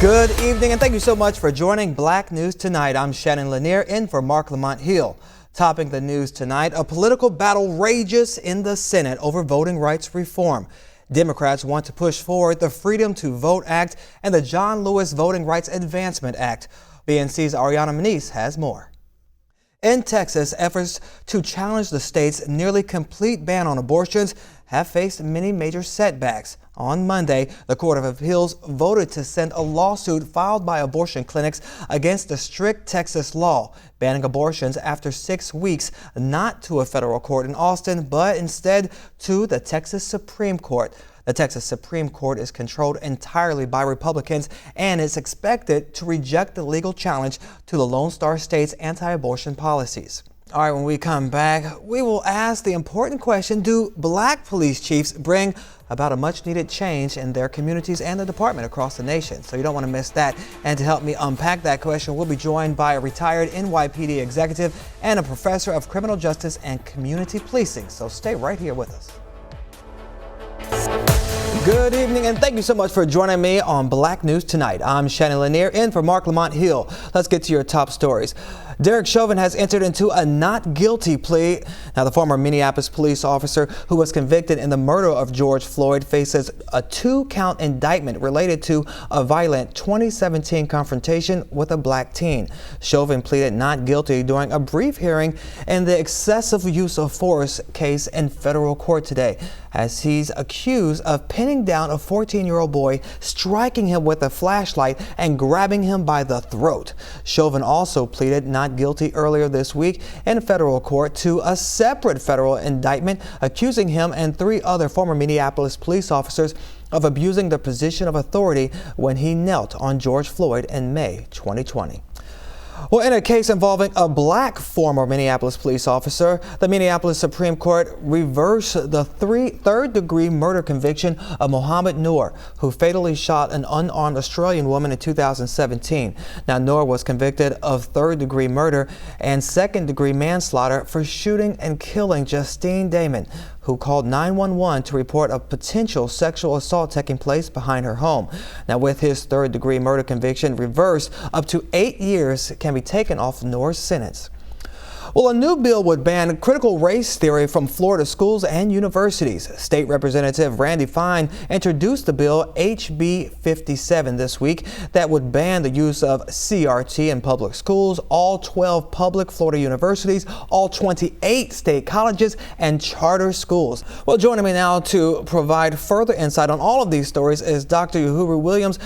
Good evening and thank you so much for joining Black News Tonight. I'm Shannon LaNier in for Mark Lamont Hill. Topping the news tonight, a political battle rages in the Senate over voting rights reform. Democrats want to push forward the Freedom to Vote Act and the John Lewis Voting Rights Advancement Act. BNC's Ariana Maniz has more. In Texas, efforts to challenge the state's nearly complete ban on abortions have faced many major setbacks. On Monday, the Court of Appeals voted to send a lawsuit filed by abortion clinics against the strict Texas law banning abortions after 6 weeks, not to a federal court in Austin, but instead to the Texas Supreme Court. The Texas Supreme Court is controlled entirely by Republicans and is expected to reject the legal challenge to the Lone Star State's anti-abortion policies. All right, when we come back, we will ask the important question, do black police chiefs bring about a much-needed change in their communities and the department across the nation? So you don't want to miss that. And to help me unpack that question, we'll be joined by a retired NYPD executive and a professor of criminal justice and community policing. So stay right here with us. Good evening and thank you so much for joining me on Black News Tonight. I'm Shannon LaNier in for Mark Lamont Hill. Let's get to your top stories. Derek Chauvin has entered into a not guilty plea. Now, the former Minneapolis police officer who was convicted in the murder of George Floyd faces a 2-count indictment related to a violent 2017 confrontation with a black teen. Chauvin pleaded not guilty during a brief hearing in the excessive use of force case in federal court today, as he's accused of pinning down a 14-year-old boy, striking him with a flashlight and grabbing him by the throat. Chauvin also pleaded not guilty earlier this week in federal court to a separate federal indictment accusing him and 3 other former Minneapolis police officers of abusing their position of authority when he knelt on George Floyd in May 2020. Well, in a case involving a black former Minneapolis police officer, the Minneapolis Supreme Court reversed the third-degree murder conviction of Mohammed Noor, who fatally shot an unarmed Australian woman in 2017. Now, Noor was convicted of third-degree murder and second-degree manslaughter for shooting and killing Justine Damon, who called 911 to report a potential sexual assault taking place behind her home. Now, with his third-degree murder conviction reversed, up to 8 years can be taken off Noor's sentence. Well, a new bill would ban critical race theory from Florida schools and universities. State Representative Randy Fine introduced the bill HB 57 this week that would ban the use of CRT in public schools, all 12 public Florida universities, all 28 state colleges, and charter schools. Well, joining me now to provide further insight on all of these stories is Dr. Uhuru Williams,